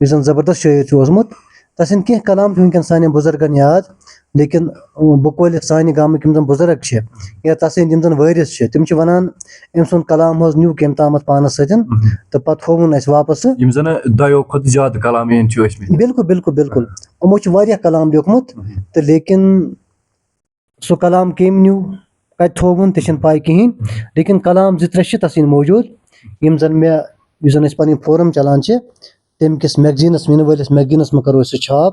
یُس زَن زبردست شٲعر چھُ اوسمُت تسٕنٛدۍ کینٛہہ کلام چھِ وٕنکٮ۪ن سانٮ۪ن بُزرگن یاد لیکن بہٕ کھولہِ سانہِ گامٕکۍ یِم زَن بُزرگ چھِ یا تسٕنٛدۍ یِم زَن وٲرِث چھِ تِم چھِ وَنان أمۍ سُنٛد کلام حظ نیوٗ کٔمۍ تامَتھ پانَس سۭتۍ تہٕ پَتہٕ ہووُن اَسہِ واپس سُہ بِلکُل بِلکُل بِلکُل یِمو چھُ واریاہ کلام لیوٗکھمُت تہٕ لیکِن سُہ کلام کٔمۍ نیوٗ کَتہِ تھووُن تہِ چھِنہٕ پاے کِہیٖنۍ لیکِن کلام 2-3 چھِ تسٕنٛدۍ موٗجوٗد یِم زَن مےٚ یُس زَن أسۍ پَنٕنۍ فورم چلان چھِ تَمہِ کِس میگزیٖنَس یِنہٕ وٲلِس میگزیٖنَس منٛز کَرو أسۍ سُہ چھاپ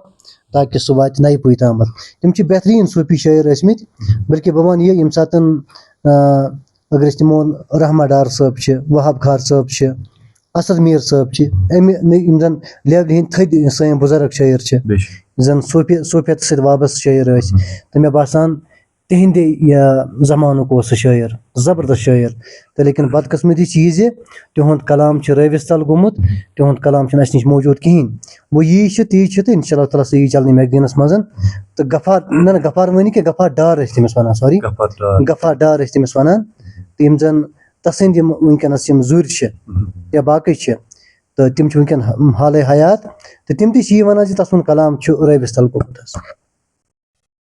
تاکہِ سُہ واتہِ نَیہِ پُیہِ تامَتھ تِم چھِ بہتریٖن صوٗفی شٲعر ٲسمٕتۍ بٔلکہِ بہٕ وَنہٕ یہِ ییٚمہِ ساتہٕ اگر أسۍ نِمون رحمان ڈار صٲب چھِ وہاب خار صٲب چھِ اسد میٖر صٲب چھِ اَمہِ یِم زَن لیولہِ ہِنٛدۍ تھٔدۍ سٲنۍ بُزرگ شٲعر چھِ زَن صوٗفیتَس سۭتۍ وابستہٕ شٲعر ٲسۍ تہٕ مےٚ باسان تِہنٛدے زمانُک اوس سُہ شٲعر زبردست شٲعر تہٕ لیکِن بدقٕسمتی چھِ یہِ زِ تِہُنٛد کلام چھُ رٲوِس تل گوٚمُت تِہُنٛد کلام چھُنہٕ اَسہِ نِش موٗجوٗد کِہیٖنۍ وۄنۍ یی چھُ تی چھُ تہٕ اِنشاء اللہ تعالیٰ سُہ یی چلنہٕ میگزیٖنَس منٛز تہٕ غفار وٲنی کہِ غفار ڈار ٲسۍ تٔمِس وَنان سوری غفار ڈار ٲسۍ تٔمِس وَنان تہٕ یِم زَن تسٕنٛدۍ یِم وٕنکٮ۪نَس یِم زُرۍ چھِ یا باقٕے چھِ تہٕ تِم چھِ وٕنکٮ۪ن حالے حیات تہٕ تِم تہِ چھِ یی وَنان زِ تسُنٛد کلام چھُ رٲوِس تل گوٚمُت حظ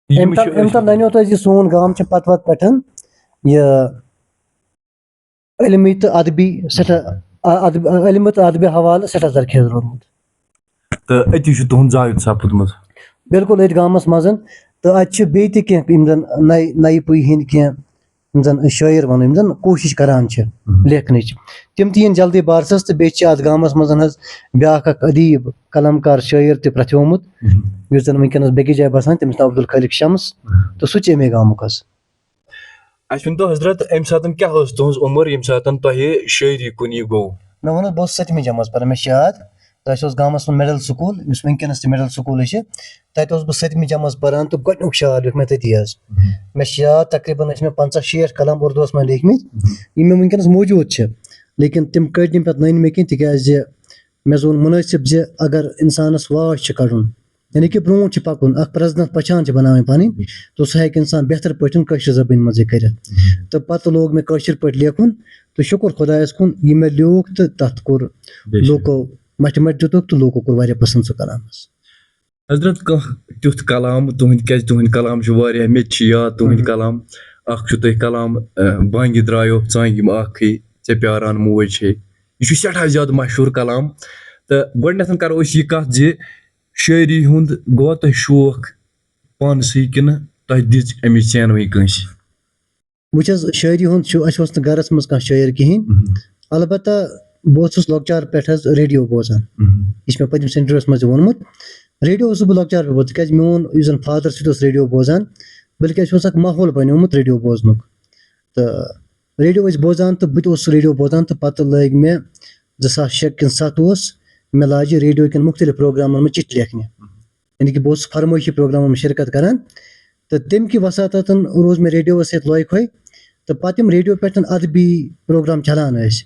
اَمہِ تل نَنیو تۄہہِ زِ سون گام چھُ پتہٕ وَتہٕ پٮ۪ٹھ یہِ علمی تہٕ ادبی سٮ۪ٹھاہ علمہٕ تہٕ ادبہِ حوالہٕ سٮ۪ٹھاہ زرخیز روٗدمُت بِلکُل أتھۍ گامَس منٛز تہٕ اَتہِ چھِ بیٚیہِ تہِ کینٛہہ یِم زَن نَیہِ پُیہِ ہِنٛدۍ کینٛہہ یِم زَن شٲعر وَنو یِم زَن کوٗشِش کران چھِ لیکھنٕچ تِم تہِ یِن جلدی بارسَس تہٕ بیٚیہِ چھِ اَتھ گامَس منٛز حظ بیٛاکھ اکھ ادیٖب قلمکار شٲعر تہِ پرٛٮ۪تھومُت یُس زَن وٕنکٮ۪نَس بیٚکِس جایہِ باسان تٔمِس ناو عبدالخالق شمس تہٕ سُہ چھِ اَمے گامُک حظ مےٚ ووٚن حظ بہٕ اوسُس 7مہِ جمٲژ پَران مےٚ چھِ یاد تہٕ اَسہِ اوس گامَس منٛز مِڈل سکوٗل یُس وٕنکٮ۪نَس تہِ مِڈل سکوٗلٕے چھِ تَتہِ اوسُس بہٕ 7مہِ جمٲژ پَران تہٕ گۄڈٕنیُک شعر لیوٗکھ مےٚ تٔتی حظ مےٚ چھِ یاد تقریٖباً ٲسۍ مےٚ 50-60 قلم اُردوٗوَس منٛز لیکھمٕتۍ یِم مےٚ وٕنکٮ۪نَس موٗجوٗد چھِ لیکِن تِم کٔڑۍ نہٕ پَتہٕ نٔنۍ مےٚ کینٛہہ تِکیٛازِ مےٚ زون مُنٲسِب زِ اگر اِنسانَس واش چھِ کَڑُن یعنی کہِ برونٛٹھ چھِ پَکُن اکھ پرٛزنَت پہچان چھِ بَناوٕنۍ پَنٕنۍ تہٕ سُہ ہیٚکہِ اِنسان بہتر پٲٹھۍ کٲشِر زبٲنۍ منٛزٕے کٔرِتھ تہٕ پَتہٕ لوگ مےٚ کٲشِر پٲٹھۍ لیکھُن تہٕ شُکُر خۄدایَس کُن یہِ مےٚ لیوٗکھ تہٕ تَتھ کوٚر لوٗکو مَٹھِ مَٹہِ دِتُکھ تہٕ لوٗکو کوٚر واریاہ پَسنٛد سُہ کلام حظ حضرت کانٛہہ تیُتھ کلام تُہٕنٛدۍ کلام چھِ واریاہ مےٚ تہِ چھِ یاد تُہٕنٛدۍ کلام اکھ چھُ تۄہہِ کلام بانگہِ درٛایو ژانٛگہِ اکھٕے ژےٚ پیاران موج چھے یہِ چھُ سٮ۪ٹھاہ زیادٕ مشہوٗر کلام تہٕ گۄڈٕنٮ۪تھ کَرو أسۍ یہِ کَتھ زِ شٲعری ہُنٛد گوٚوا تۄہہِ شوق پانسٕے کِنہٕ تۄہہِ دِژ اَمِچ چینوٲنی کٲنٛسہِ وٕچھ حظ شٲعری ہُنٛد چھُ اَسہِ اوس نہٕ گرَس منٛز کانٛہہ شٲعر کِہیٖنۍ البتہ بہٕ اوسُس لۄکچار پٮ۪ٹھ حظ ریڈیو بوزان یہِ چھُ مےٚ پٔتمِس اِنٹرویوَس منٛز تہِ ووٚنمُت ریڈیو اوسُس بہٕ لۄکچار پٮ۪ٹھ بوزان تِکیٛازِ میون یُس زَن فادر سُہ تہِ اوس ریڈیو بوزان بٔلکہِ اَسہِ اوس اکھ ماحول بَنیومُت ریڈیو بوزنُک تہٕ ریڈیو ٲسۍ بوزان تہٕ بہٕ تہِ اوسُس ریڈیو بوزان تہٕ پَتہٕ لٲگۍ مےٚ 2006 کِنہٕ 2007 اوس مےٚ لاجہِ ریڈیو کٮ۪ن مُختٔلِف پروگرامَن منٛز چِٹھِ لیکھنہِ یعنی کہِ بہٕ اوسُس فرمٲیشی پروگرامَن منٛز شِرکت کران تہٕ تَمہِ کہِ وساتَن روٗز مےٚ ریڈیوَس سۭتۍ لۄے خۄے تہٕ پَتہٕ یِم ریڈیو پٮ۪ٹھ اَدبی پروگرام چلان ٲسۍ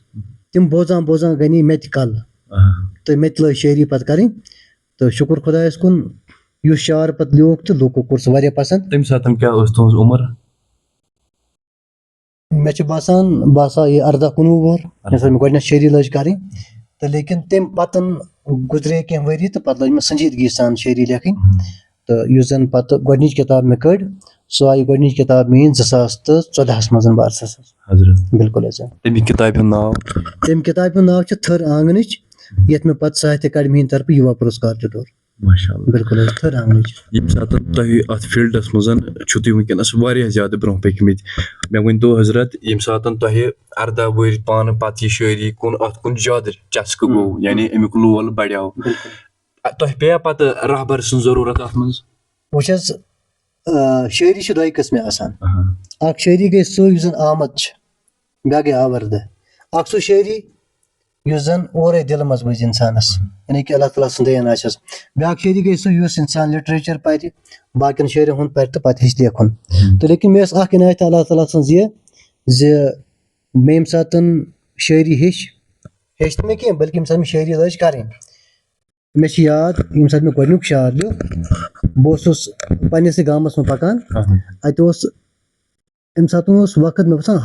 تِم بوزان بوزان گٔے مےٚ تہِ کَل تہٕ مےٚ تہِ لٲج شٲعری پَتہٕ کَرٕنۍ تہٕ شُکُر خۄدایَس کُن یُس شعر پَتہٕ لیوٗکھ تہٕ لوٗکو کوٚر سُہ واریاہ پَسنٛد تَمہِ ساتہٕ کیٛاہ ٲس تُہٕنٛز عُمر مےٚ چھُ باسان یہِ 18-19 وُہُر ییٚمہِ ساتہٕ مےٚ گۄڈٕنٮ۪تھ شٲعری لٲج کَرٕنۍ تہٕ لیکِن تَمہِ پَتہٕ گُزرے کینٛہہ ؤری تہٕ پَتہٕ لٲج مےٚ سنجیٖدگی سان شٲعری لیکھٕنۍ تہٕ یُس زَن پَتہٕ گۄڈٕنِچ کِتاب مےٚ کٔڑ سۄ آیہِ گۄڈٕنِچ کِتاب میٛٲنۍ 2014 منٛز بارسَس بِلکُل حظ تَمہِ کِتابہِ ہُنٛد ناو چھُ تھٔر آنٛگنٕچ یَتھ مےٚ پَتہٕ ساہتیہ اکیڈمی ہِنٛدِ طرفہٕ یوٗوا پُرسکار دِتُکھ بِلکُل حظ تھٔر آنٛگنٕچ ییٚمہِ ساتہٕ تۄہہِ اَتھ فیٖلڈَس منٛز چھُو تُہۍ وٕنکٮ۪نَس واریاہ زیادٕ برونٛہہ پٔکمٕتۍ مےٚ ؤنۍتو حضرت ییٚمہِ ساتہٕ تۄہہِ 18 ؤہٕرۍ پانہٕ پَتہٕ یہِ شٲعری کُن اَتھ کُن زیادٕ چسکہٕ گوٚو یعنی اَمیُک لول بَڑیو تۄہہِ پیٚیا پَتہٕ رہبر سٕنٛز ضروٗرت اَتھ منٛز وٕچھ حظ شٲعری چھِ دۄیہِ قٕسمہِ آسان اکھ شٲعری گٔے سُہ یُس زَن آمد چھِ بیٛاکھ گٔے آوردٕ اکھ سُہ شٲعری یُس زَن اورَے دِلہٕ منٛز وٲتۍ اِنسانَس یعنی کہِ اللہ تعالیٰ سُنٛد دین آسٮ۪س بیٛاکھ شٲعری گٔے سُہ یُس اِنسان لِٹریچَر پَرِ باقٕیَن شٲعرَن ہُنٛد پَرِ تہٕ پَتہٕ ہیٚچھِ لیکھُن تہٕ لیکِن مےٚ ٲس اکھ عنایت اللہ تعالیٰ سٕنٛز یہِ زِ مےٚ ییٚمہِ ساتہٕ شٲعری ہیٚچھ نہٕ مےٚ کینٛہہ بٔلکہِ ییٚمہِ ساتہٕ مےٚ شٲعری لٲج کَرٕنۍ مےٚ چھِ یاد ییٚمہِ ساتہٕ مےٚ گۄڈٕنیُک شعر لیوٗکھ بہٕ اوسُس پنٛنِسٕے گامَس منٛز پَکان اَتہِ اوس اَمہِ ساتہٕ اوس وقت مےٚ باسان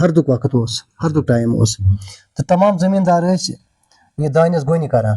ہردُک ٹایم اوس تہٕ تمام زٔمیٖندار ٲسۍ یہِ دانٮ۪س گوٚنہِ کَران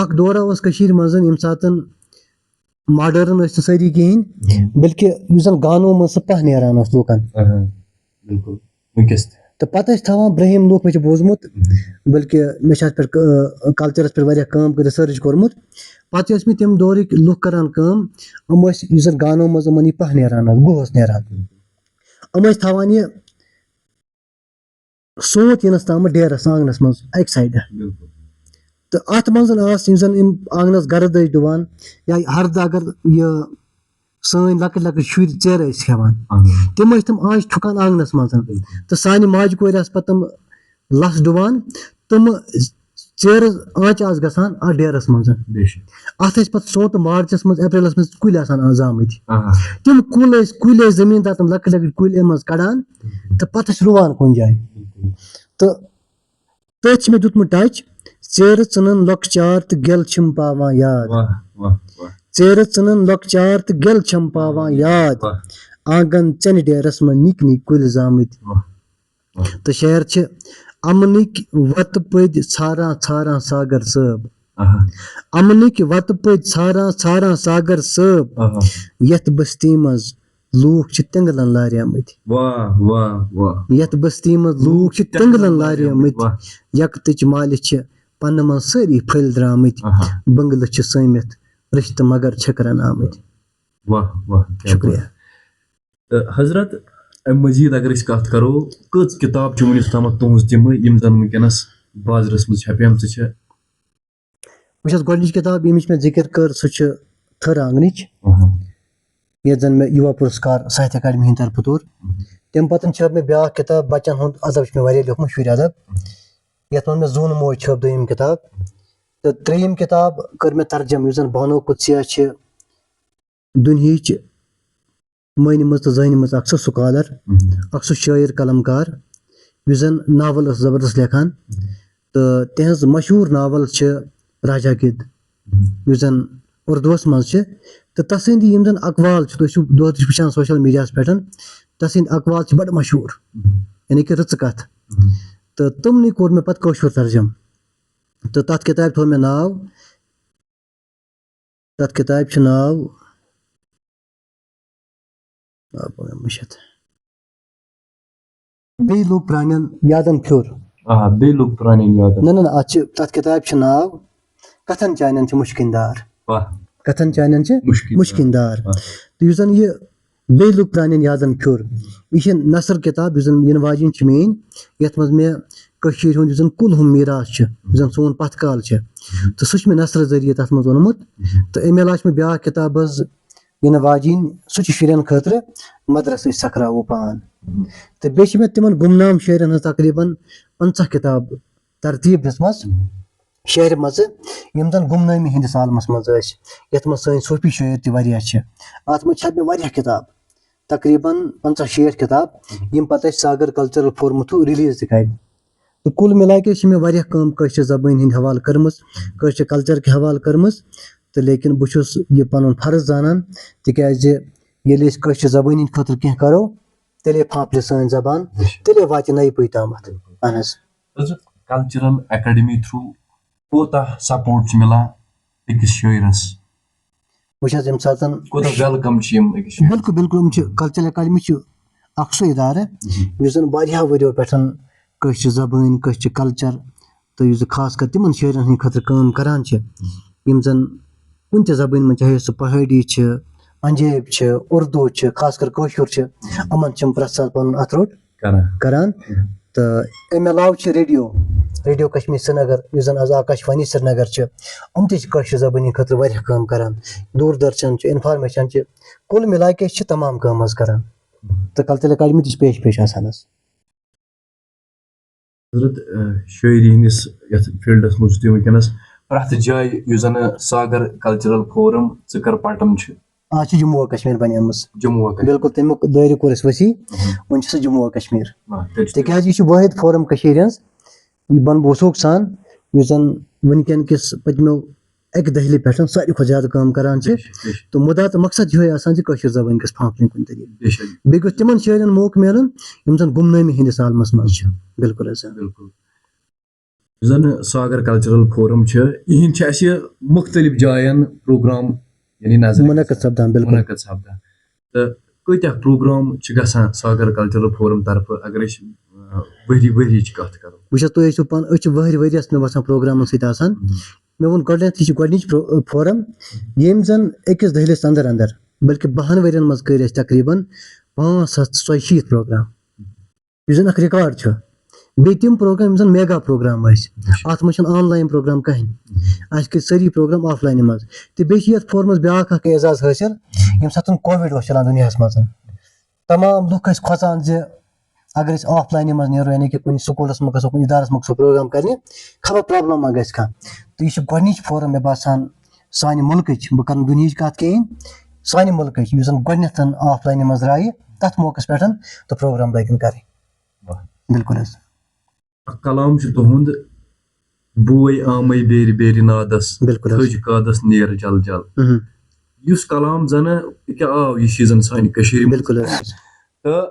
اکھ دورہ اوس کٔشیٖرِ منٛز ییٚمہِ ساتہٕ ماڈٲرٕن ٲسۍ نہٕ سٲری کِہیٖنۍ بٔلکہِ یُس زَن گانو منٛز سُہ پاہ نیران اوس لوٗکن تہٕ پَتہٕ ٲسۍ تھاوان برٛہِم لُکھ مےٚ چھُ بوٗزمُت بٔلکہِ مےٚ چھِ اَتھ پٮ۪ٹھ کَلچَرَس پٮ۪ٹھ واریاہ کٲم رِسٲرٕچ کوٚرمُت پَتہٕ چھِ ٲسمٕتۍ تِم دورٕکۍ لُکھ کران کٲم یِم ٲسۍ یُس زَن گانو منٛز یِمن یہِ پاہ نیران اوس گُہہ اوس نیران یِم ٲسۍ تھاوان یہِ سونٛت یِنَس تامَتھ ڈیرَس آنٛگنَس منٛز اَکہِ سایڈٕ تہٕ اَتھ منٛز آسہٕ یِم زَن یِم آنٛگنَس گرٕد ٲسۍ ڈُوان یا ہردٕ اَگر یہِ سٲنۍ لۄکٕٹۍ لۄکٕٹۍ شُرۍ ژیرٕ ٲسۍ کھٮ۪وان تِم ٲسۍ تِم آنٛچہِ ٹھُکان آنٛگنَس منٛز تہٕ سانہِ ماجہِ کورِ آسہٕ پَتہٕ تِم لَژھ ڈُوان تِمہٕ ژیرٕ آنٛچہِ آسہٕ گژھان اَتھ ڈیرَس منٛز اَتھ ٲسۍ پَتہٕ سونٛتہٕ مارچَس منٛز اپریلَس منٛز کُلۍ آسان زامٕتۍ تِم کُلۍ ٲسۍ زٔمیٖندار تِم لۄکٕٹۍ لۄکٕٹۍ کُلۍ اَمہِ منٛز کَڑان تہٕ پَتہٕ ٲسۍ رُوان کُنہِ جایہِ تہٕ تٔتھۍ چھِ مےٚ دیُتمُت ٹَچ ژیرٕ ژٕنَن لۄکچار تہٕ گٮ۪ل چھِم پاوان یاد ژیرٕ ژٕنَن لۄکچار تہٕ گٮ۪ل چھَم پاوان یاد آنٛگَن ژَنہِ ڈیرَس منٛز نِکۍ نِکۍ کُلۍ زامٕتۍ تہٕ شعر چھِ اَمنٕکۍ وَتہٕ پٔدۍ ژھاران ژھاران ساگر صٲب اَمنٕکۍ وَتہٕ پٔدۍ ژھاران ژھاران ساگر صٲب یَتھ بٔستی منٛز لوٗکھ چھِ تٮ۪نٛگلَن لاریمٕتۍ یَتھ بٔستی منٛز لوٗکھ چھِ تٮ۪نٛگلَن لاریمٕتۍ یَکتٕچ مالہِ چھِ پَنہٕ منٛز سٲری پھٔلۍ درٛامٕتۍ بٔنٛگلہٕ چھِ سٲمِتھ رِشتہٕ مگر چھٔکرَن آمٕتۍ شُکریہ حضرت اَمہِ مٔزیٖد اگر أسۍ کَتھ کَرو کٔژ کِتاب چھِ وٕنیُک تامَتھ تُہٕنٛز تِمہٕ یِم زَن وٕنکٮ۪نَس بازرَس منٛز چھپیمژٕ چھےٚ وٕچھ حظ گۄڈٕنِچ کِتاب ییٚمِچ مےٚ ذِکِر کٔر سُہ چھِ تھٔر آنٛگنٕچ یَتھ زَن مےٚ یوٗوا پُرسکار ساہتیہ اکیڈمی ہِنٛدِ طرفہٕ توٚر تَمہِ پَتہٕ چھِ مےٚ بیٛاکھ کِتاب بَچَن ہُنٛد اَدب چھُ مےٚ واریاہ لیوٗکھمُت شُرۍ اَدب یَتھ منٛز مےٚ زوٗنہٕ موج چھٲپ دوٚیِم کِتاب تہٕ ترٛیٚیِم کِتاب کٔر مےٚ ترجم یُس زَن بانو قُدسیہ چھِ دُنہِچ مٲنۍمٕژ تہٕ زٲنۍمٕژ اَکھ سۄ سُکالَر اَکھ سُہ شٲعر قلمکار یُس زَن ناوَل ٲس زبردست لیکھان تہٕ تِہٕنٛز مشہوٗر ناوَل چھِ راجا گِد یُس زَن اُردوَس منٛز چھِ تہٕ تَسٕنٛدۍ یِم زَن اقوال چھِ تُہۍ چھِو دۄہ دِش وٕچھان سوشَل میٖڈیاہَس پٮ۪ٹھ تَسٕنٛدۍ اقوال چھِ بَڑٕ مشہوٗر یعنی کہِ رٕژٕ کَتھ تہٕ تِمنٕے کوٚر مےٚ پَتہٕ کٲشُر ترجم تہٕ تَتھ کِتابہِ تھوٚو مےٚ ناو تَتھ کِتابہِ چھُ ناو مٔشِتھ بیٚیہِ لوٚگ پرٛانٮ۪ن یادَن پھیُر نہ نہ اَتھ چھِ تَتھ کِتابہِ چھُ ناو کَتھَن چانٮ۪ن چھِ مُشکِن دار کَتھَن چانٮ۪ن چھِ مُشکِن دار تہٕ یُس زَن یہِ بیٚیہِ لوٚگ پرٛانٮ۪ن یادَن پھیُر یہِ چھِ نثر کِتاب یُس زَن یِنہٕ واجیٚنۍ چھِ میٛٲنۍ یَتھ منٛز مےٚ کٔشیٖرِ ہُنٛد یُس زَن کُل ہُم میٖراث چھُ یُس زَن سون پَتھ کال چھِ تہٕ سُہ چھُ مےٚ نثرٕ ذٔریعہِ تَتھ منٛز اوٚنمُت تہٕ اَمہِ علاوٕ چھِ مےٚ بیٛاکھ کِتاب حظ یِنہٕ واجیٚنۍ سُہ چھِ شُرٮ۪ن خٲطرٕ مدرسٕچ سکھراوو پان تہٕ بیٚیہِ چھِ مےٚ تِمَن گُمنام شٲعرَن ہٕنٛز تقریٖباً 50 کِتاب ترتیٖب دِژمَژ شعرِ یِم زَن گُمنٲمی ہِنٛدِس عالمَس منٛز ٲسۍ یَتھ منٛز سٲنۍ صوٗفی شٲعر تہِ واریاہ چھِ اَتھ منٛز چھےٚ مےٚ واریاہ کِتاب تقریٖباً 50-60 کِتاب یِم پَتہٕ اَسہِ ساگر کَلچَرَل فورمہٕ تھرٛوٗ رِلیٖز تہِ کَرِ تہٕ کُل مِلا کے چھِ مےٚ واریاہ کٲم کٲشرِ زبٲنۍ ہِنٛدۍ حوالہٕ کٔرمٕژ کٲشرِ کَلچَرکہِ حوالہٕ کٔرمٕژ تہٕ لیکِن بہٕ چھُس یہِ پَنُن فرض زانان تِکیٛازِ ییٚلہِ أسۍ کٲشرِ زبٲنۍ ہِنٛدِ خٲطرٕ کینٛہہ کَرو تیٚلے پھانٛپلہِ سٲنۍ زبان تیٚلے واتہِ نَیہِ پُیہِ تامَتھ اَہن حظ کَلچَرَل اکیڈمی تھرٛوٗ کوٗتاہ سپوٹ چھُ مِلان أکِس شٲعرَس وٕچھ حظ ییٚمہِ ساتہٕ ویلکم چھِ یِم بِلکُل بِلکُل یِم چھِ کَلچَرَل اکیڈمی چھُ اَکھ سُہ اِدارٕ یُس زَن واریاہو ؤرِیو پٮ۪ٹھ کٲشرِ زبٲنۍ کٲشرِ کَلچَر تہٕ یُس زَن خاص کر تِمَن شٲعرَن ہِنٛدِ خٲطرٕ کٲم کَران چھِ یِم زَن کُنہِ تہِ زبٲنۍ منٛز چاہے سُہ پہٲڑی چھِ پنجٲبۍ چھِ اُردو چھِ خاص کر کٲشُر چھِ یِمَن چھِ یِم پرٛٮ۪تھ ساتہٕ پَنُن اَتھٕ روٚٹ کَران تہٕ اَمہِ علاوٕ چھِ ریڈیو کشمیٖر سرینگر یُس زَن آز آکاش وانی سرینگر چھِ یِم تہِ چھِ کٲشرِ زبٲنۍ ہِنٛدِ خٲطرٕ واریاہ کٲم کَران دوٗردَرشَن چھِ اِنفارمیشَن چھِ کُل مِلا کے چھِ تمام کٲم حظ کَران تہٕ کَلچَرَل اکیڈمی تہِ چھِ پیش آسان حظ حضرت شٲعری ہِنٛدِس یَتھ فیٖلڈَس منٛز چھُ تُہۍ وٕنکٮ۪نَس پرٛٮ۪تھ جایہِ یُس زَن ساگر کَلچَرَل فورَم ژٕکَر پَٹَم چھِ آز چھِ جموں و کشمیٖر بَنیمٕژ بِلکُل تَمیُک دٲیرٕ کوٚر اَسہِ ؤسیع وۄنۍ چھِ سُہ جموں و کشمیٖر تِکیٛازِ یہِ چھُ وٲحِد فورَم کٔشیٖرِ ہٕنٛز یہِ وَنہٕ بہٕ وثوٗق سان یُس زَن وٕنکٮ۪ن کِس پٔتمیو 1 دٔہلہِ پٮ۪ٹھ ساروی کھۄتہٕ زیادٕ کٲم کَران چھِ تہٕ مُدا تہٕ مقصد یِہوٚے آسان زِ کٲشِر زبٲنۍ گٔژھ پھانٛپٕنۍ کُنہِ طریٖقہٕ بیٚیہِ گوٚژھ تِمَن شٲعرَن موقعہٕ میلُن یِم زَن گُمنٲمی ہِنٛدِس عالمَس منٛز چھِ بِلکُل حظ زن ساگر کلچرل فورم یہند مختلف جاین پروگرام یعنی نظر منعقد سپدان بالکل منعقد سپدان تو کتیا پروگرام گژھان ساگر کلچرل فورم طرف اگر ؤری کتھ کرو وٕچھ حظ تُہۍ ٲسِو پانہٕ أسۍ چھِ ؤہٕرۍ مےٚ باسان پروگرامن سۭتۍ آسان مےٚ ووٚن گۄڈٕنیتھ یہِ چھِ گۄڈنِچ فورم ییٚمۍ زن أکِس دٔہلِس انٛدر انٛدر بلکہِ 10 ؤرین منٛز کٔرۍ اَسہِ تقریٖبن 540 پروگرام یُس زن اکھ رِکاڈ چھُ بیٚیہِ تِم پروگرام یِم زن میگا پروگرام ٲسۍ اَتھ منٛز چھُنہٕ آن لاین پروگرام کٕہٕنۍ اَسہِ کٔرۍ سٲری پروگرام آف لاینہِ منٛز تہٕ بیٚیہِ چھِ یتھ فورمس بیاکھ اکھ اعزاز حٲصِل ییٚمہِ ساتہٕ کووِڈ اوس چلان دُنیاہس منٛز تمام لُکھ ٲسۍ کھۄژان زِ اگر أسۍ آف لاینہِ منٛز نیرو یعنی کہِ کُنہِ سکوٗلس منٛز گژھو کُنہِ اِدارس منٛز گژھو پروگرام کرنہِ خبر پرابلم ما گژھِ کانٛہہ تہٕ یہِ چھِ گۄڈنِچ فورم مےٚ باسان سانہِ مُلکٕچ بہٕ کرٕ نہٕ دُنہِچ کتھ کِہینۍ سانہِ مُلکٕچ یُس زن گۄڈٕنیتھ آف لاینہِ منٛز درٛایہِ تتھ موقعس پٮ۪ٹھ تہٕ پروگرام لٲگِن کرٕنۍ بالکل حظ کلام چھُ تُہُنٛد بوے آمے بیرِ بیرِ نادس بالکل تھٔج کادس نیر جل جل یُس کلام زن کیاہ آو یہِ چھِ زن سانہِ کٔشیٖرِ منٛز بالکل حظ تہٕ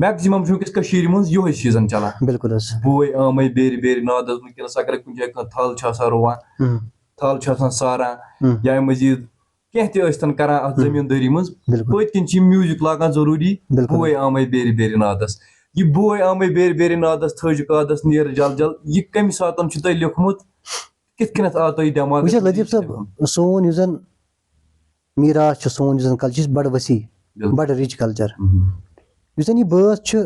میکزِمم چھُ وٕنکیٚس کٔشیٖرِ منٛز یِہوے سیٖزن چلان بالکل حظ بوے آمے بیرِ بیرِ نادس وٕنکیٚنس اگر کُنہِ جایہِ کانٛہہ تھل چھِ آسان رُوان تھل چھِ آسان ساران یا اَمہِ مٔزیٖد کینٛہہ تہِ ٲسۍ تن کران اتھ زٔمیٖندٲری منٛز پٔتۍ کِنۍ چھِ یِم میوٗزِک لاگان ضروٗری بوے آمے بیرِ بیرِ نادس یہِ بوے آمے بیرِ بیرِ نادس تھٔج کادس نیر جل جل یہِ کمہِ ساتہٕ چھُ تۄہہِ لیوٗکھمُت کِتھ کٔنٮ۪تھ آو تۄہہِ دٮ۪ماغ وٕچھ حظ لطیف صٲب سون یُس زن میٖراث چھُ سون یُس زن کلچر چھُ بڑٕ ؤسیع بڑٕ رِچ کلچر یُس زن یہِ بٲتھ چھُ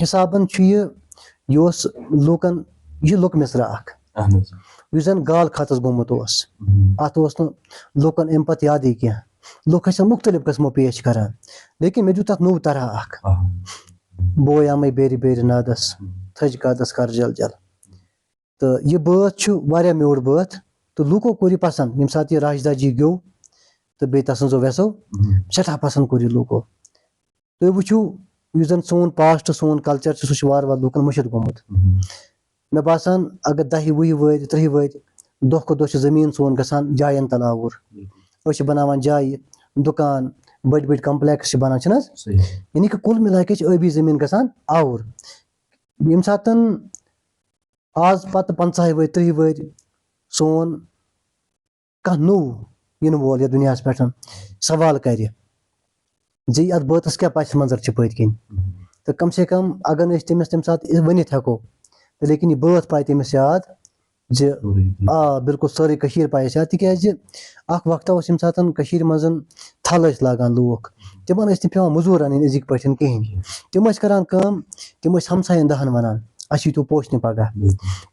حِسابن چھُ یہِ اوس لوٗکن یہِ چھُ لُکہٕ مِثرا اکھ یُس زن گال خاتس گوٚمُت اوس اتھ اوس نہٕ لُکن امہِ پتہٕ یادٕے کینٛہہ لُکھ ٲسۍ مُختٔلِف قٕسمو پیش کران لیکِن مےٚ دیُت تتھ نوٚو طرح اکھ بوے آمے بیرِ بیرِ نادس تھٔج کادس کر جل جل تہٕ یہِ بٲتھ چھُ واریاہ میوٗٹھ بٲتھ تہٕ لوٗکو کوٚر یہِ پسنٛد ییٚمہِ ساتہٕ یہِ راشدا جی گیوٚو تہٕ بیٚیہِ تسٕنٛزو ویسو سٮ۪ٹھاہ پسنٛد کوٚر یہِ لوٗکو تُہۍ وٕچھِو یُس زن سون پاسٹ سون کلچر چھُ سُہ چھُ وارٕ وارٕ لوٗکن مٔشِد گوٚمُت مےٚ باسان اگر 10 20 ؤہٕرۍ 30 ؤہٕرۍ دۄہ کھۄتہٕ دۄہ چھُ زٔمیٖن سون گژھان جاین تل آوُر أسۍ چھِ بناوان جایہِ دُکان بٔڑۍ بٔڑۍ کمپلیکٕس چھِ بنان چھِنہٕ حظ یعنی کہِ کُل مِلا کے چھِ ٲبی زٔمیٖن گژھان آوُر ییٚمہِ ساتہٕ آز پتہٕ 50 ؤہٕرۍ 30 ؤہٕرۍ سون کانٛہہ نوٚو یِنہٕ وول یتھ دُنیاہس پٮ۪ٹھ سوال کرِ زِ اتھ بٲتس کیاہ پس منظر چھِ پٔتۍ کِنۍ تہٕ کم سے کم اگر نہٕ أسۍ تٔمِس تمہِ ساتہٕ ؤنِتھ ہٮ۪کو تہٕ لیکِن یہِ بٲتھ پاے تٔمِس یاد زِ آ بالکُل سٲرٕے کٔشیٖر پاے اَسہِ یاد تِکیازِ اکھ وقتا اوس ییٚمہِ ساتہٕ کٔشیٖرِ منٛز تھل ٲسۍ لاگان لوٗکھ تِمن ٲسۍ نہٕ پیٚوان موٚزوٗر انٕنۍ أزِکۍ پٲٹھۍ کِہینۍ تِم ٲسۍ کران کٲم تِم ٲسۍ ہمساین 10 ونان اَسہِ ییٖتو پوشنہِ پگہہ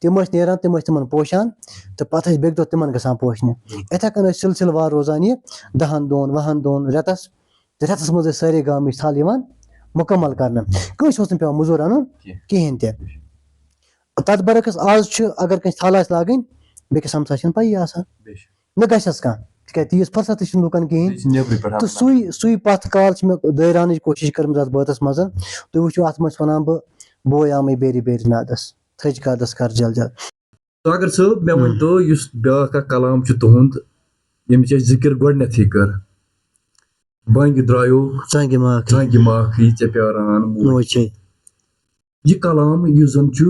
تِم ٲسۍ نیران تِم ٲسۍ تِمن پوشان تہٕ پتہٕ ٲسۍ بیٚکہِ دۄہ تِمن گژھان پوشنہِ یِتھے کٔنۍ ٲسۍ سِلسِلہٕ وار روزان یہِ 10 دۄہن 20 دۄہن رٮ۪تس تہٕ رٮ۪تس منٛز ٲسۍ سارے گامٕچ تھل یِوان مُکمل کرنہٕ کٲنٛسہِ اوس نہٕ پیٚوان موٚزوٗر انُن کِہینۍ تہِ تتھ برعکس آز چھُ اگر کٲنٛسہِ تھل آسہِ لاگٕنۍ بیٚکِس ہمساے چھنہٕ پیی آسان نہ گژھٮ۪س کانٛہہ تِکیازِ تیٖژ فرست تہِ چھنہٕ لُکن کِہینۍ تہٕ سُے پتھ کال چھِ مےٚ دٲیراونٕچ کوٗشش کٔرمٕژ اتھ بٲتس منٛز تُہۍ وٕچھِو اتھ منٛز چھُس ونان بہٕ بوے آمے بیرِ بیرِ نادس تھٔج کادس کر جل جل ساگر صٲب مےٚ ؤنۍتو یُس بیاکھ اکھ کلام چھُ تُہُنٛد ییٚمِچ اَسہِ ذِکِر گۄڈٕنیتھٕے کٔر بنگہِ درٛایو ژانٛگہِ ماکھٕے ژےٚ پیاران موجے یہِ کلام یُس زن چھُ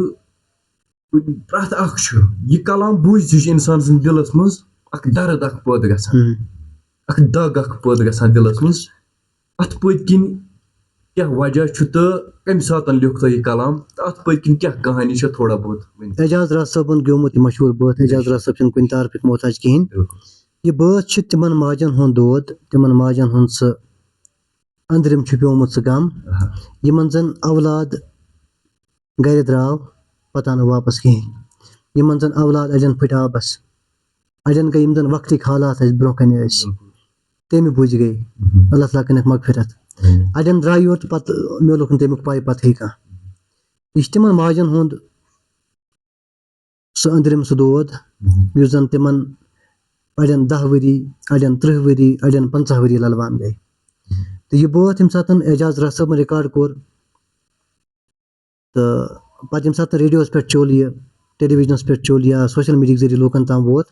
پرٛٮ۪تھ اکھ چھُ یہِ کلام بوٗزتھٕے چھُ انسان سٕنٛدِ دِلس منٛز اکھ درد اکھ پٲدٕ گژھان اکھ دگ اکھ پٲدٕ گژھان دِلس منٛز اتھ پٔتۍ کِنۍ کیاہ وجہ چھُ تہٕ کمہِ ساتہٕ لیوٗکھ تۄہہِ یہِ کلام تہٕ اتھ پٔتۍ کِنۍ کیاہ کہانی چھِ تھوڑا بہت اعجاز راز صٲبن گیومُت یہِ مشہوٗر بٲتھ اعجاز راز صٲب چھُنہٕ کُنہِ تعارفُک محتاج کِہینۍ یہِ بٲتھ چھُ تِمن ماجن ہُنٛد دود تِمن ماجن ہُنٛد سُہ أنٛدرِم چھُپیومُت سُہ غم یِمن زن اولاد گرِ درٛاو پتہٕ آو نہٕ واپس کِہینۍ یِمن زن اولاد اڑٮ۪ن پھٕٹۍ آبس اڑٮ۪ن گٔے یِم زن وقتٕکۍ حالات ٲسۍ برونٛہہ کنہِ ٲسۍ تمہِ بُجہِ گٔے اللہ تعالیٰ کٔرنکھ مغفرت اڑٮ۪ن درٛاے یورٕ تہٕ پتہٕ میوٗلُکھ نہٕ تمیُک پاے پتہٕے کانٛہہ یہِ چھُ تِمن ماجن ہُنٛد سُہ أنٛدرِم سُہ دود یُس زن تِمن اڑٮ۪ن 10 ؤری اڑٮ۪ن 30 ؤری اڑٮ۪ن 50 ؤری للوان گٔے تہٕ یہِ بٲتھ ییٚمہِ ساتہٕ اعجاز راز صٲبن رِکاڈ کوٚر تہٕ پتہٕ ییٚمہِ ساتہٕ ریڈیووس پٮ۪ٹھ چوٚل یہِ ٹیلی وِجنس پٮ۪ٹھ چوٚل یا سوشل میٖڈیا ذٔریعہٕ لوٗکن تام ووت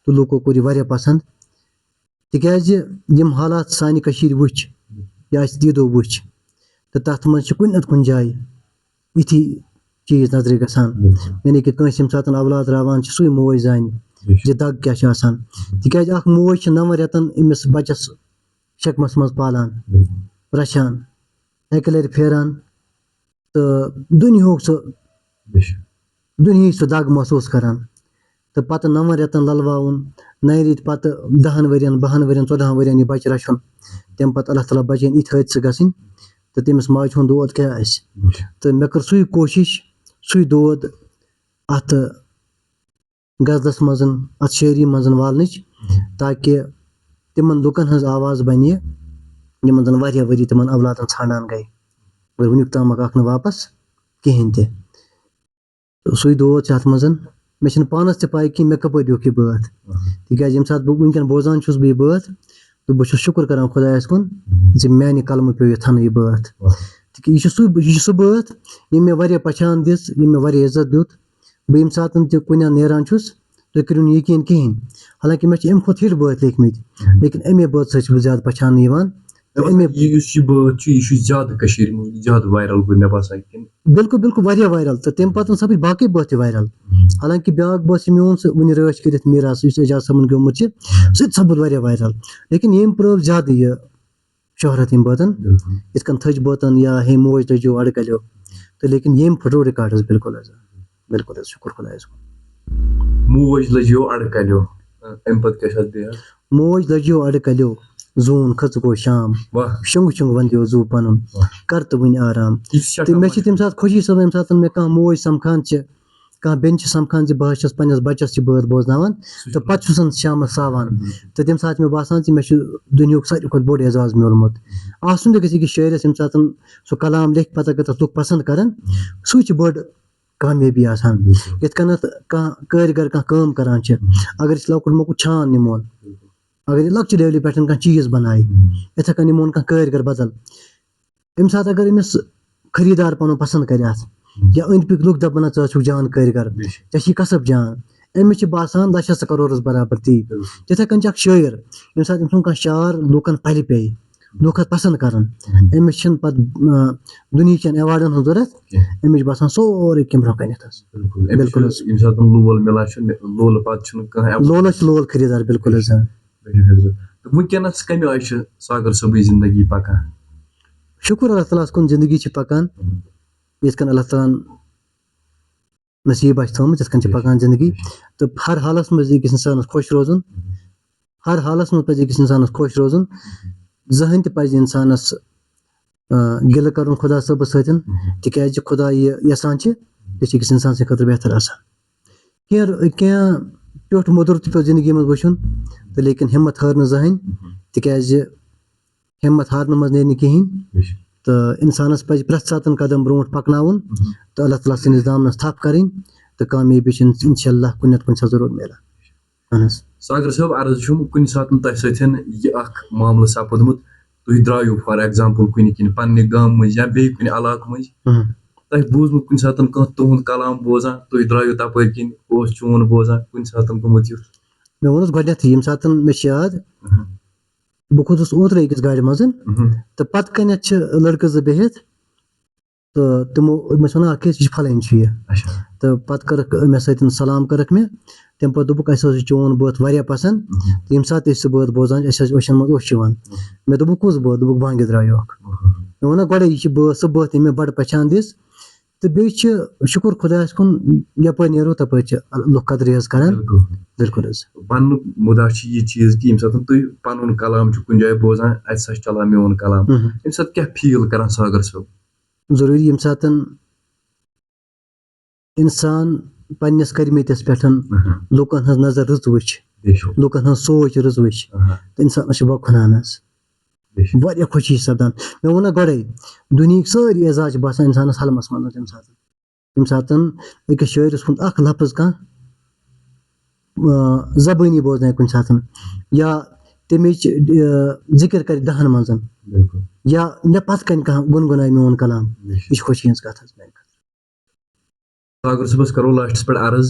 تہٕ لوٗکو کوٚر یہِ واریاہ پسنٛد تِکیازِ یِم حالات سانہِ کٔشیٖرِ وٕچھ یا أسۍ دیٖدو وٕچھ تہٕ تتھ منٛز چھِ کُنہِ نتہٕ کُنہِ جایہِ یِتھی چیٖز نظرِ گژھان یعنی کہِ کٲنٛسہِ ییٚمہِ ساتہٕ اولاد راوان چھِ سُے موج زانہِ زِ دگ کیٛاہ چھِ آسان تِکیٛازِ اکھ موج چھِ 9 رٮ۪تن أمِس بَچَس شکمَس منٛز پالان رَچھان اَکہِ لَرِ پھیران تہٕ دُنہِچ سُہ دگ محسوٗس کران تہٕ پَتہٕ 9 رٮ۪تن لَلواوُن 9 رٮ۪تۍ پَتہٕ 10 ؤرین 12 ؤرین 14 ؤرین یہِ بَچہِ رَچھُن تَمہِ پَتہٕ اللہ تعالیٰ بَچٲیِن یِتھۍ حٲدثہٕ گژھٕنۍ تہٕ تٔمِس ماجہِ ہُنٛد دود کیٛاہ آسہِ تہٕ مےٚ کٔر سُے کوٗشِش سُے دود اَتھ غزلَس منٛز اَتھ شٲعری منٛز والنٕچ تاکہِ تِمن لُکن ہٕنٛز آواز بَنہِ یِمن زَن واریاہ ؤری تِمن اولادن ژھانڈان گٔے مگر وٕنیُک تامَکھ آکھ نہٕ واپَس کِہینۍ تہِ سُے دود چھُ اَتھ منٛز مےٚ چھنہٕ پانَس تہِ پاے کہِ مےٚ کَپٲرۍ لیوٗکھ یہِ بٲتھ تِکیٛازِ ییٚمہِ ساتہٕ بہٕ وٕنکیٚن بوزان چھُس بہٕ یہِ بٲتھ تہٕ بہٕ چھُس شُکُر کران خۄدایَس کُن زِ میانہِ قلمہٕ پیوٚو یہِ تھنہٕ یہِ بٲتھ تِکیٛازِ یہِ چھُ سُہ بٲتھ ییٚمۍ مےٚ واریاہ پہچان دِژ ییٚمۍ مےٚ واریاہ عزت دیُت بہٕ ییٚمہِ ساتہٕ تہِ کُنہِ نیران چھُس تُہۍ کٔرِو نہٕ یقیٖن کِہینۍ حالانکہِ مےٚ چھِ اَمہِ کھۄتہٕ ہِٹ بٲتھ لیکھمٕتۍ لیکِن اَمے بٲتھ سۭتۍ چھُس بہٕ زیادٕ پہچاننہٕ یِوان بِلکُل بِلکُل واریاہ وایرَل تہٕ تَمہِ پَتہٕ سَپٕدۍ باقٕے بٲتھ تہِ وایرَل حالانکہِ بیاکھ بٲتھ چھُ میون سُہ وٕنہِ رٲچھ کٔرِتھ میٖراث یُس اعجاز صٲبن گیومُت چھُ سُہ تہِ سَپُد واریاہ وایرَل لیکِن ییٚمۍ پرٛٲو زیادٕ یہِ شہرت یِم بٲتن یِتھ کٔنۍ تھٔج بٲتن یا ہے موج لٔجیو اَڑٕ کَلیو تہٕ لیکِن ییٚمۍ پھٕٹرو رِکاڈ حظ بِلکُل حظ بِلکُل حظ شُکُر خۄدایَس کُن موج لٔجیو اَڑٕ کَلیو زوٗن کھٔژ گوٚو شام شۄنٛگ شۄنٛگ وَندیو زوٗ پَنُن کر تہٕ وٕنہِ آرام تہٕ مےٚ چھِ تَمہِ ساتہٕ خوشی سَپدان ییٚمہِ ساتہٕ مےٚ کانٛہہ موج سَمکھان چھِ کانٛہہ بیٚنہِ چھِ سَمکھان زِ بہٕ حظ چھَس پَنٕنِس بَچَس یہِ بٲتھ بوزناوان تہٕ پَتہٕ چھُسَن شامَس ساوان تہٕ تَمہِ ساتہٕ چھُ مےٚ باسان زِ مےٚ چھُ دُنیُہُک ساروی کھۄتہٕ بوٚڑ اعزاز میوٗلمُت آسُن تہِ گژھِ أکِس شٲعرَس ییٚمہِ ساتہٕ سُہ کلام لیکھِ پَتہٕ اگر تَتھ لُکھ پَسنٛد کَرَن سُے چھِ بٔڑ کامیٲبی آسان یِتھ کٔنٮ۪تھ کانٛہہ کٲرۍ گَر کانٛہہ کٲم کَران چھِ اگر أسۍ لۄکُٹ مۄکُٹ چھان نِمون اگر یہِ لۄکچہِ لیولہِ پٮ۪ٹھ کانٛہہ چیٖز بَنایہِ یِتھَے کٔنۍ نِمون کانٛہہ کٲرۍ گَر بدل اَمہِ ساتہٕ اگر أمِس خٔریٖدار پَنُن پَسنٛد کَرِ اَتھ یا أنٛدۍ پٔکۍ لُکھ دَپَن ژٕ حظ چھُکھ جان کٲرۍ گَر ژےٚ چھِ یہِ کَسب جان أمِس چھِ باسان لَچھَس تہٕ کَرورَس برابر تی تِتھَے کٔنۍ چھِ اَکھ شٲعر ییٚمہِ ساتہٕ أمۍ سُنٛد کانٛہہ شعر لُکَن پَلہِ پیٚیہِ لُکھ اَتھ پَسنٛد کَرَن أمِس چھِنہٕ پَتہٕ دُنہِچَن اٮ۪واڈَن ہٕنٛز ضوٚرَتھ أمِس چھِ باسان سورُے کیٚنٛہہ برونٛہہ کَنٮ۪تھ حظ بِلکُل حظ لولَس چھِ لول خٔریٖدار بِلکُل حظ شُکُر اللہ تعالیٰ ہَس کُن زندگی چھِ پَکان یِتھ کٔنۍ اللہ تعالیٰ ہَن نصیٖب آسہِ تھٲومٕژ یِتھ کٔنۍ چھِ پَکان زندگی تہٕ ہر حالَس منٛز أکِس اِنسانَس خۄش روزُن ہر حالَس منٛز پَزِ أکِس اِنسانَس خۄش روزُن زٕہٕنۍ تہِ پَزِ اِنسانَس گِلہٕ کَرُن خۄدا صٲبَس سۭتۍ تِکیٛازِ خۄدا یہِ یَژھان چھِ یہِ چھِ أکِس اِنسان سٕنٛدِ خٲطرٕ بہتر آسان کینٛہہ ٹیوٚٹھ موٚدُر تہِ پیوٚو زندگی منٛز وٕچھُن تہٕ لیکِن ہِمت ہٲر نہٕ زٕہٕنۍ تِکیٛازِ ہِمت ہارنہٕ منٛز نیرِ نہٕ کِہیٖنۍ تہٕ اِنسانَس پَزِ پرٛٮ۪تھ ساتہٕ قدم برونٛٹھ پَکناوُن تہٕ اللہ تعالیٰ سٕنٛدِس دامنَس تھپھ کَرٕنۍ تہٕ کامیٲبی چھِ اِنشاء اللہ کُنہِ نَتہٕ کُنہِ ساتہٕ ضروٗر میلان اہن حظ ساگر صٲب عرض چھُم کُنہِ ساتہٕ تۄہہِ سۭتۍ یہِ اکھ معاملہٕ سَپُدمُت تُہۍ درٛایِو فار ایٚگزامپٕل کُنہِ کِنۍ پننہِ گامہٕ مٔنٛزۍ یا بیٚیہِ کُنہِ علاقہٕ مٔنٛزۍ تۄہہِ بوٗزمُت کُنہِ ساتہٕ کانٛہہ تُہُنٛد کلام بوزان تُہۍ درٛایِو تَپٲرۍ کِنۍ اوس چون بوزان کُنہِ ساتہٕ گوٚمُت یُتھ مےٚ ووٚن حظ گۄڈنٮ۪تھٕے ییٚمہِ ساتہٕ مےٚ چھِ یاد بہٕ کھوٚتُس اوترَے أکِس گاڑِ منٛز تہٕ پَتہٕ کَنٮ۪تھ چھِ لٔڑکہٕ زٕ بِہِتھ تہٕ تِمو مےٚ چھِ وَنان کیٛازِ یہِ چھِ پھَلٲنۍ چھُ یہِ تہٕ پَتہٕ کٔرٕکھ مےٚ سۭتۍ سلام کٔرٕکھ مےٚ تَمہِ پَتہٕ دوٚپُکھ اَسہِ حظ چھُ چون بٲتھ واریاہ پَسنٛد تہٕ ییٚمہِ ساتہٕ أسۍ سُہ بٲتھ بوزان چھِ اَسہِ حظ أچھَن منٛز اوٚش یِوان مےٚ دوٚپُکھ کُس بٲتھ دوٚپُکھ بانٛگہِ درٛایو اکھ مےٚ ووٚنکھ گۄڈَے یہِ چھِ بٲتھ سُہ بٲتھ ییٚمۍ مےٚ بَڑٕ پہچان دِژ تہٕ بیٚیہِ چھِ شُکُر خۄدایَس کُن یَپٲرۍ نیرو تَپٲرۍ چھِ لُکھ قدرِ حظ کَران بِلکُل حظ وَننُک مُدا چھِ یہِ چیٖز کہِ ییٚمہِ ساتہٕ تُہۍ پَنُن کلام چھُ کُنہِ جایہِ بوزان اَتہِ سا چھُ چلان میون کلام اَمہِ ساتہٕ کیٛاہ فیٖل کَران ساگر صٲب ضروٗری ییٚمہِ ساتہٕ اِنسان پنٛنِس کٔرمٕتِس پٮ۪ٹھ لُکَن ہٕنٛز نظر رٕژ وٕچھِ لُکَن ہٕنٛز سونٛچ رٕژ وٕچھِ تہٕ اِنسانَس چھِ وۄکھُنان حظ واریاہ خوشی چھِ سَپدان مےٚ ووٚن نہ گۄڈَے دُنہِکۍ سٲری اعزاز چھِ باسان اِنسانَس حلمَس منٛز تَمہِ ساتہٕ ییٚمہِ ساتہٕ أکِس شٲعرَس ہُنٛد اَکھ لفظ کانٛہہ زبٲنی بوزنایہِ کُنہِ ساتہٕ یا تَمِچ ذِکِر کَرِ 10 منٛز یا مےٚ پَتہٕ کَنہِ کانٛہہ گُنگُنایہِ میون کلام یہِ چھِ خوشی ہِنٛز کَتھ حظ میٛانہِ خٲطرٕ ساگر صٲبَس کَرو لاسٹَس پٮ۪ٹھ عرض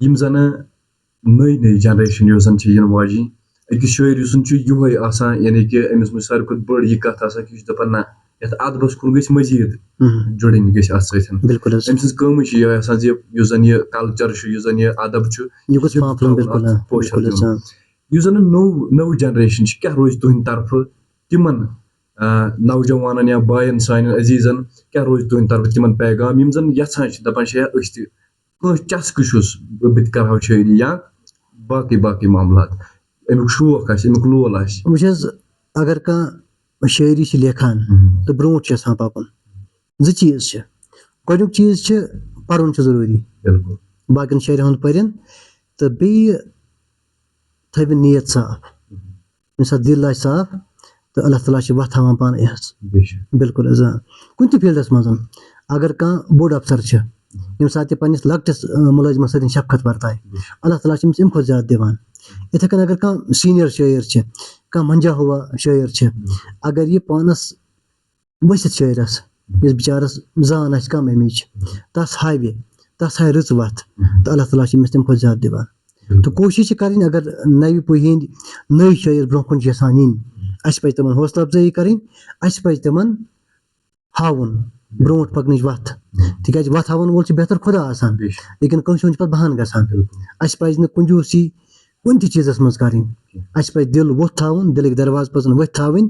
یِم زَنہٕ نٔے جَنریشَن یۄس زَن چھِ یِنہٕ واجیٚنۍ أکِس شٲعرِ سُنٛد چھُ یِہوے آسان یعنی کہِ أمِس منٛز ساروی کھۄتہٕ بٔڑ یہِ کَتھ آسان کہِ یہِ چھُ دَپان نہ یَتھ اَدبَس کُن گٔژھۍ مٔزیٖد جُڑٕنۍ گٔژھۍ اَتھ سۭتۍ بِلکُل حظ أمۍ سٕنٛز کٲمٕے چھِ یِہوے آسان زِ یُس زَن یہِ کَلچَر چھُ یُس زَن یہِ اَدب چھُ یہِ گوٚژھ پاپُلر بِلکُل پوشَر دیُن یُس زَن نٔو جَنریشَن چھِ کیٛاہ روزِ تُہٕنٛدِ طرفہٕ تِمَن نوجوانَن یا بایَن سانٮ۪ن عزیٖزَن کیٛاہ روزِ تُہٕنٛدِ طرفہٕ تِمَن پیغام یِم زَن یَژھان چھِ دَپان چھِ ہے أسۍ تہِ کٲنٛسہِ چَسکہٕ چھُس بہٕ تہِ کَرٕہاو شٲعری یا باقٕے معاملات اَمیُک شوق آسہِ اَمیُک لول آسہِ وٕچھ حظ اگر کانٛہہ شٲعری چھِ لیکھان تہٕ برونٛٹھ چھِ یَژھان پَکُن 2 چیٖز چھِ گۄڈنیُک چیٖز چھِ پَرُن چھُ ضروٗری بِلکُل باقیَن شٲعرَن ہُنٛد پٔرِن تہٕ بیٚیہِ تھٲوِن نیت صاف ییٚمہِ ساتہٕ دِل آسہِ صاف تہٕ اللہ تعالیٰ چھِ وَتھ ہاوان پانَے حظ بِلکُل حظ کُنہِ تہِ فیٖلڈَس منٛز اگر کانٛہہ بوٚڑ اَفسَر چھِ ییٚمہِ ساتہٕ یہِ پنٛنِس لۄکٹِس مُلٲزِمَس سۭتۍ شفقت وَرتایہِ اللہ تعالیٰ چھِ أمِس اَمہِ کھۄتہٕ زیادٕ دِوان یِتھَے کٔنۍ اگر کانٛہہ سیٖنیَر شٲعر چھِ کانٛہہ منجا ہوا شٲعر چھِ اگر یہِ پانَس ؤسِتھ شٲعرَس یُس بِچارَس زان آسہِ کَم اَمِچ تَس ہاوِ رٕژ وَتھ تہٕ اللہ تعالیٰ چھِ أمِس تَمہِ کھۄتہٕ زیادٕ دِوان تہٕ کوٗشِش چھِ کَرٕنۍ اگر نَوِ پُیہِ ہِنٛدۍ نٔے شٲعر برونٛہہ کُن چھِ یَژھان یِنۍ اَسہِ پَزِ تِمَن حوصلہٕ اَفضٲیی کَرٕنۍ اَسہِ پَزِ تِمَن ہاوُن برونٛٹھ پَکنٕچ وَتھ تِکیٛازِ وَتھ ہاوَن وول چھِ بہتر خۄدا آسان لیکِن کٲنٛسہِ ہُنٛد چھِ پَتہٕ بہانہٕ گژھان اَسہِ پَزِ نہٕ کنجوٗسی کُنہِ تہِ چیٖزَس منٛز کَرٕنۍ اَسہِ پَزِ دِل ووٚتھ تھاوُن دِلٕکۍ دروازٕ پَزَن ؤتھۍ تھاوٕنۍ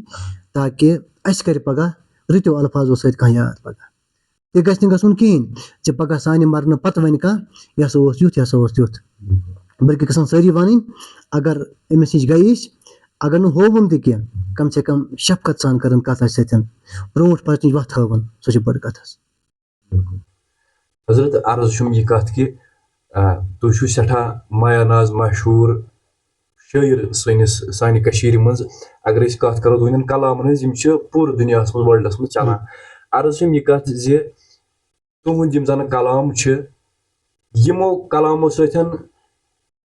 تاکہِ اَسہِ کَرِ پَگاہ رٕتیو اَلفاظو سۭتۍ کانٛہہ یاد پَگاہ تہِ گژھِ نہٕ گژھُن کِہیٖنۍ زِ پَگاہ سانہِ مَرنہٕ پَتہٕ وَنہِ کانٛہہ یہِ ہسا اوس یُتھ یہِ ہسا اوس تیُتھ بٔلکہِ گژھن سٲری وَنٕنۍ اگر أمِس نِش گٔے أسۍ اگر نہٕ ہووُن تہِ کینٛہہ کَم سے کَم شفقت سان کَرٕنۍ کَتھ اَسہِ سۭتۍ برونٛٹھ پَکنٕچ وَتھ ہٲوٕن سۄ چھِ بٔڑ کَتھ حظ حضرت عرض چھُم یہِ کَتھ کہِ تُہۍ چھِو سٮ۪ٹھاہ مایا ناز مشہوٗر شٲعر سانہِ کٔشیٖرِ منٛز اگر أسۍ کَتھ کَرو تُہنٛدٮ۪ن کلامَن ہٕنٛز یِم چھِ پوٗرٕ دُنیاہَس منٛز وٲلڈَس منٛز چلان عرض چھِم یہِ کَتھ زِ تُہُنٛد یِم زَن کلام چھِ یِمو کلامو سۭتۍ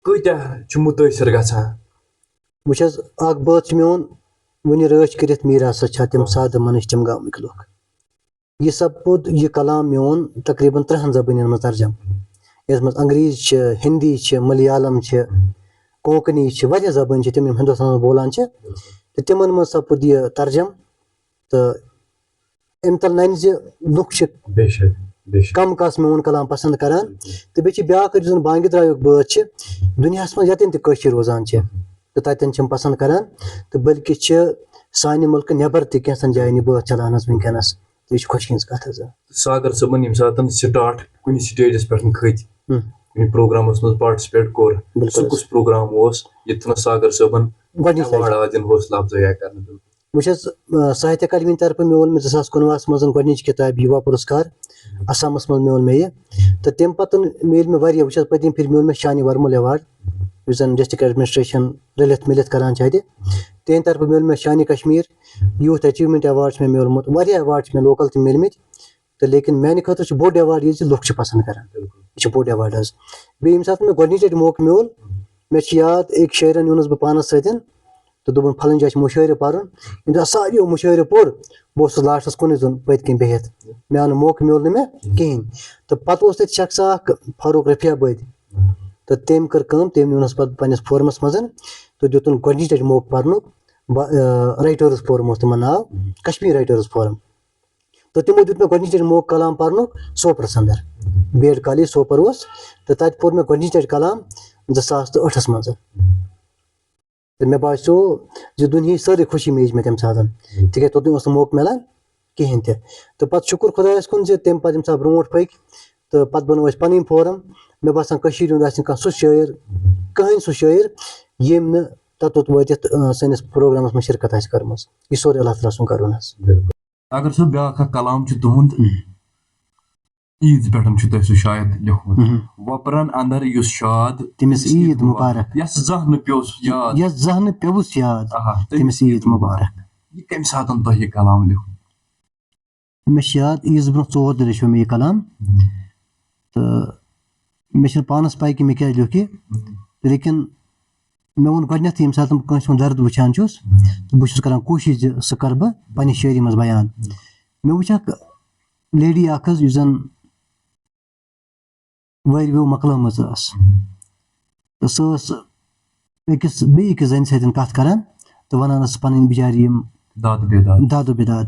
کۭتیاہ چھِ مُتٲثر گژھان وٕچھ حظ اکھ بٲتھ چھُ میون وُنہِ رٲچھ کٔرِتھ میٖرا سا چھا تِم سادٕ مَنٕش تِم گامٕکۍ لُکھ یہِ سپُد یہِ کلام میون تقریٖباً 3 زبٲنٮ۪ن منٛز ترجم یَتھ منٛز انگریٖز چھِ ہِندی چھِ ملیالم چھِ کونکنی چھِ واریاہ زبٲنۍ چھِ تِم یِم ہِندوستانَس منٛز بولان چھِ تہٕ تِمن منٛز سپُد یہِ ترجم تہٕ اَمہِ تل نَنہِ زِ لُکھ چھِ کم کَس میون کلام پسنٛد کران تہٕ بیٚیہِ چھِ بیاکھ یُس زن بانگہِ درایُک بٲتھ چھِ دُنیاہَس منٛز ییٚتٮ۪ن تہِ کٲشِر روزان چھِ تہٕ تَتٮ۪ن چھِ یِم پسنٛد کران تہٕ بٔلکہِ چھِ سانہِ مُلکہٕ نٮ۪بر تہِ کینٛژن جاین یہِ بٲتھ چلان حظ وٕنکیٚنس تہٕ یہِ چھِ خۄشی ہِنٛز کَتھ حظ ساگر صٲبن ییٚمہِ ساتہٕ سٹاٹ کُنہِ سٹیجس پٮ۪ٹھ کھٔتۍ کُنہِ پروگرامس منٛز پاٹسِپیٹ کوٚر سُہ کُس پروگرام اوس ییٚتہِ نہٕ ساگر صٲبن حوصلہٕ افضٲیی کرنہٕ وٕچھ حظ ساہتیہ اکیڈمی طرفہٕ میول مےٚ 2019 منٛز گۄڈنِچ کِتاب یوٗوا پُرسکار آسامس منٛز میول مےٚ یہِ تہٕ تَمہِ پتہٕ میلہِ مےٚ واریاہ وٕچھ حظ پٔتمہِ پھِرِ میول مےٚ شانہِ ورمُل ایواڈ یُس زن ڈسٹرک ایڈمنسٹریشن رٔلِتھ مِلِتھ کران چھِ اَتہِ تِہنٛدِ طرفہٕ میول مےٚ شانہِ کشمیٖر یوٗتھ ایچیٖومنٹ ایواڈ چھُ مےٚ میولمُت واریاہ ایواڈ چھِ مےٚ لوکل تہِ میلمٕتۍ تہٕ لیکِن میانہِ خٲطرٕ چھُ بوٚڑ ایواڈ یہِ زِ لُکھ چھِ پسنٛد کران یہِ چھُ بوٚڑ ایواڈ حظ بیٚیہِ ییٚمہِ ساتہٕ مےٚ گۄڈنِچ لٹہِ موقعہٕ میول مےٚ چھُ یاد أکۍ شٲعرن نیونَس بہٕ پانس سۭتۍ تہٕ دوٚپُن پھلٲنۍ جایہِ چھُ مُشٲعرٕ پَرُن ییٚمہِ ساتہٕ ساروِیو مُشٲعرٕ پوٚر بہٕ اوسُس لاسٹس کُنُے زوٚن پٔتۍ کِنۍ بِہِتھ مےٚ آو نہٕ موقعہٕ میول نہٕ مےٚ کِہینۍ تہٕ پتہٕ اوس تَتہِ شخصا اکھ فاروق رفیع بٔدۍ تہٕ تٔمۍ کٔر کٲم تٔمۍ نیونَس پتہٕ پنٕنِس فورمس منٛز تہٕ دِتُن گۄڈنِچ لٹہِ موقعہٕ پرنُک رایٹٲرٕس فورم اوس تِمن ناو کشمیٖر رایٹٲرٕس فورم تہٕ تِمو دیُت مےٚ گۄڈنِچ لٹہِ موقعہٕ کلام پرنُک سوپرس انٛدر BEd کالیج سوپر اوس تہٕ تَتہِ پوٚر مےٚ گۄڈنِچ لٹہِ کلام 2008 منٛز تہٕ مےٚ باسیٚو زِ دُنہِچ سٲرٕے خوشی میج مےٚ تَمہِ ساتہٕ تِکیازِ توٚتام اوس نہٕ موقعہٕ مِلان کِہینۍ تہِ تہٕ پتہٕ شُکُر خۄدایَس کُن زِ تَمہِ پتہٕ ییٚمہِ ساتہٕ برونٛٹھ پٔکۍ تہٕ پتہٕ بنٲو اَسہِ پنٕنۍ فورم مےٚ باسان کٔشیٖرِ ہُنٛد آسہِ نہٕ کانٛہہ سُہ شٲعر کٕہٕنۍ سُہ شٲعر ییٚمۍ نہٕ توٚت وٲتِتھ سٲنِس پروگرامس منٛز شِرکت آسہِ کٔرمٕژ یہِ سورُے اللہ تعالیٰ سُنٛد کَرُن حظ اگر سُہ بیاکھ اکھ کلام چھُ تُہُنٛد عیٖد پٮ۪ٹھ چھُ تۄہہِ سُہ شاید لیوٗکھمُت وۄپرن اندر یُس شاد تٔمِس عیٖد مُبارک یَس زانٛہہ نہٕ پیوٚوُس یاد یَس زانٛہہ نہٕ پیوٚوُس یاد تٔمِس عیٖد مُبارک یہِ کمہِ ساتہٕ تۄہہِ یہِ کلام لیوٗکھمُت مےٚ چھُ یاد عیٖذ برونٛہہ 4 دۄہ لیٚچھو مےٚ یہِ کلام تہٕ مےٚ چھنہٕ پانس پاے کہِ مےٚ کیازِ لیوٗکھ یہِ لیکِن مےٚ ووٚن گۄڈٕنیتھٕے ییٚمہِ ساتہٕ بہٕ کٲنٛسہِ ہُنٛد درد وٕچھان چھُس تہٕ بہٕ چھُس کران کوٗشِش زِ سُہ کرٕ بہٕ پننہِ شٲعری منٛز بیان مےٚ وٕچھ اکھ لیڈی اکھ حظ یُس زن وٲروِو مۄکلٲمٕژ ٲس تہٕ سۄ ٲس أکِس بیٚیہِ أکِس زنہِ سۭتۍ کتھ کران تہٕ ونان ٲس پنٕنۍ بِچارِ یِم دادٕ بِداد